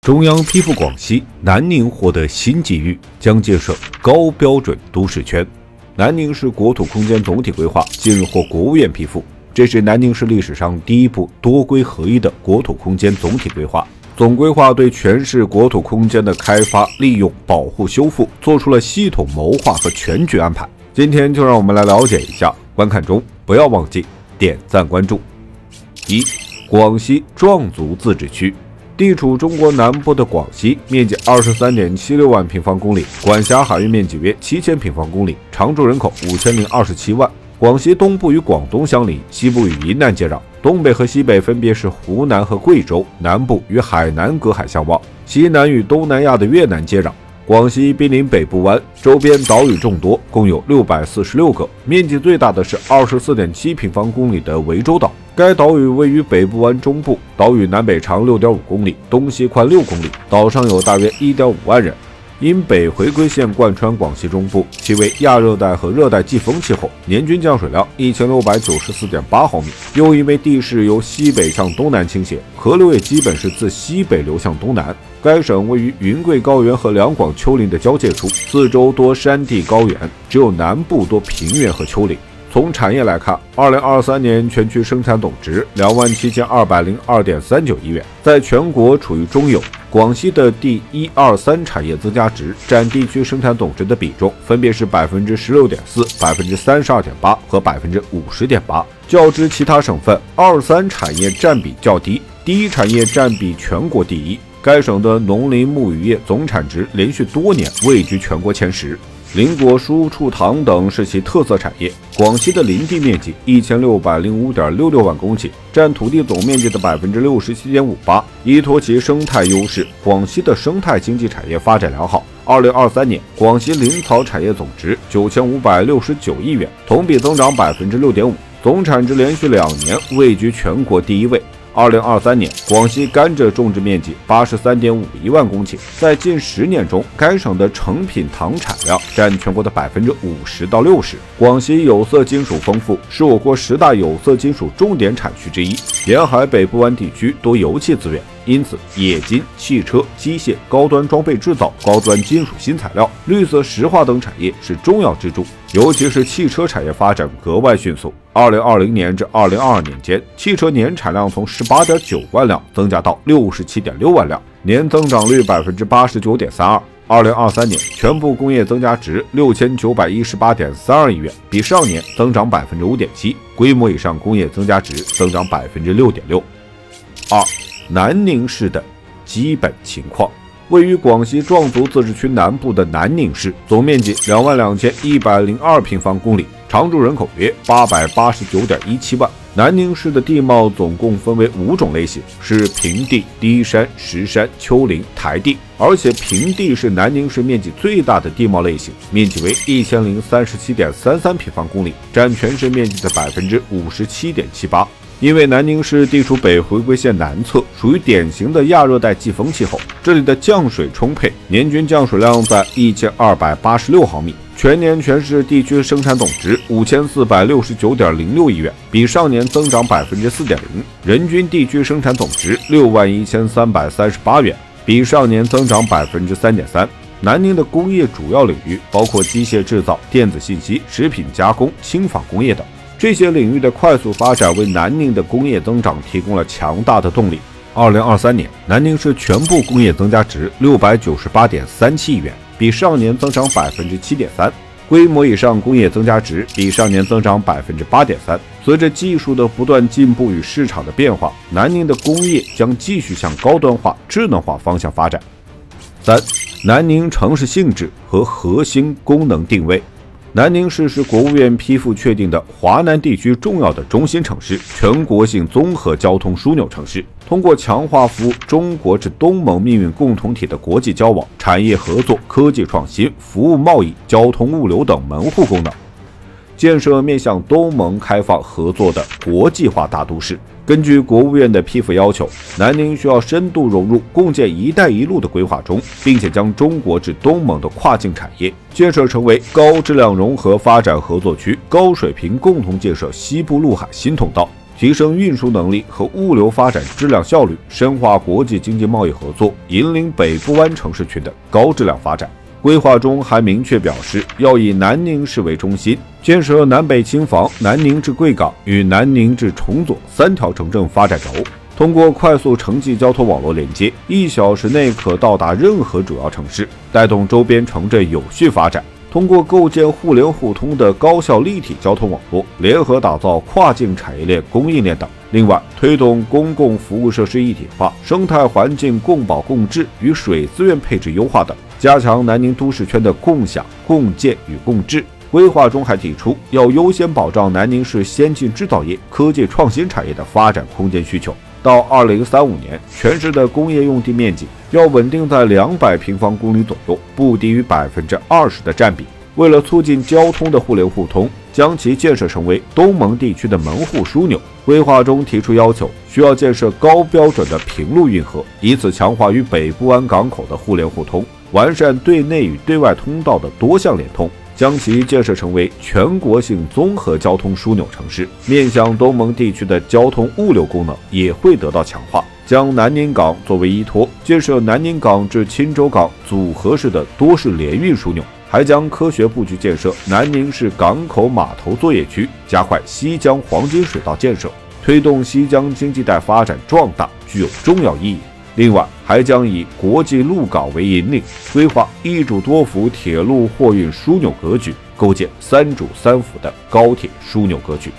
中央批复广西，南宁获得新机遇，将建设高标准都市圈。南宁市国土空间总体规划近日获国务院批复，这是南宁市历史上第一部多规合一的国土空间总体规划。总规划对全市国土空间的开发、利用、保护、修复做出了系统谋划和全局安排。今天就让我们来了解一下，观看中不要忘记点赞关注。1. 广西壮族自治区。地处中国南部的广西，面积23.76万平方公里，管辖海域面积约7000平方公里，常住人口5027万。广西东部与广东相邻，西部与云南接壤，东北和西北分别是湖南和贵州，南部与海南隔海相望，西南与东南亚的越南接壤。广西濒临北部湾，周边岛屿众多，共有646个，面积最大的是24.7平方公里的涠洲岛。该岛屿位于北部湾中部，岛屿南北长6.5公里，东西宽6公里，岛上有大约1.5万人。因北回归线贯穿广西中部，其为亚热带和热带季风气候，年均降水量1694.8毫米。又因为地势由西北向东南倾斜，河流也基本是自西北流向东南。该省位于云贵高原和两广丘陵的交界处，四周多山地高原，只有南部多平原和丘陵。从产业来看，2023年全区生产总值27202.39亿元，在全国处于中游。广西的第1、2、3产业增加值占地区生产总值的比重分别是16.4%、32.8%和50.8%，较之其他省份2、3产业占比较低，第一产业占比全国第一。该省的农林牧渔业总产值连续多年位居全国前10。林果、蔬畜、糖等是其特色产业。广西的林地面积1605.66万公顷，占土地总面积的67.58%。依托其生态优势，广西的生态经济产业发展良好。2023年，广西林草产业总值9569亿元，同比增长6.5%，总产值连续2年位居全国第一位。2023年，广西甘蔗种植面积83.51万公顷，在近10年中，该省的成品糖产量占全国的50%到60%。广西有色金属丰富，是我国10大有色金属重点产区之一。沿海北部湾地区多油气资源，因此冶金、汽车、机械、高端装备制造、高端金属新材料、绿色石化等产业是重要支柱，尤其是汽车产业发展格外迅速。2020年至2022年间，汽车年产量从18.9万辆增加到67.6万辆，年增长率89.32%。2023年全部工业增加值6918.32亿元，比上年增长5.7%，规模以上工业增加值增长6.6%。2. 南宁市的基本情况。位于广西壮族自治区南部的南宁市，总面积22102平方公里，常住人口约889.17万。南宁市的地貌总共分为5种类型，是平地、低山、石山、丘陵、台地，而且平地是南宁市面积最大的地貌类型，面积为1037.33平方公里，占全市面积的57.78%。因为南宁市地处北回归线南侧，属于典型的亚热带季风气候，这里的降水充沛，年均降水量在1286毫米，全年全市地区生产总值5469.06亿元，比上年增长4.0%，人均地区生产总值61338元，比上年增长3.3%。南宁的工业主要领域包括机械制造、电子信息、食品加工、轻纺工业等。这些领域的快速发展为南宁的工业增长提供了强大的动力。2023年，南宁市全部工业增加值698.37亿元，比上年增长7.3%，规模以上工业增加值比上年增长8.3%。随着技术的不断进步与市场的变化，南宁的工业将继续向高端化、智能化方向发展。3. 南宁城市性质和核心功能定位。南宁市是国务院批复确定的华南地区重要的中心城市，全国性综合交通枢纽城市。通过强化服务中国至东盟命运共同体的国际交往、产业合作、科技创新、服务贸易、交通物流等门户功能，建设面向东盟开放合作的国际化大都市。根据国务院的批复要求，南宁需要深度融入共建“一带一路”的规划中，并且将中国至东盟的跨境产业建设成为高质量融合发展合作区，高水平共同建设西部陆海新通道。提升运输能力和物流发展质量效率，深化国际经济贸易合作，引领北部湾城市群的高质量发展。规划中还明确表示，要以南宁市为中心，建设南北轻房、南宁至贵港与南宁至崇左3条城镇发展轴。通过快速城际交通网络连接，1小时内可到达任何主要城市，带动周边城镇有序发展。通过构建互联互通的高效立体交通网络，联合打造跨境产业链供应链等。另外，推动公共服务设施一体化、生态环境共保共治与水资源配置优化等，加强南宁都市圈的共享、共建与共治。规划中还提出，要优先保障南宁市先进制造业、科技创新产业的发展空间需求。到2035年，全市的工业用地面积要稳定在200平方公里左右，不低于20%的占比。为了促进交通的互联互通，将其建设成为东盟地区的门户枢纽。规划中提出要求，需要建设高标准的平陆运河，以此强化与北部湾港口的互联互通，完善对内与对外通道的多项联通，将其建设成为全国性综合交通枢纽城市。面向东盟地区的交通物流功能也会得到强化，将南宁港作为依托，建设南宁港至钦州港组合式的多式联运枢纽，还将科学布局建设南宁市港口码头作业区，加快西江黄金水道建设，推动西江经济带发展壮大，具有重要意义。另外，还将以国际陆港为引领，规划一主多辅铁路货运枢纽格局，构建3主3辅的高铁枢纽格局。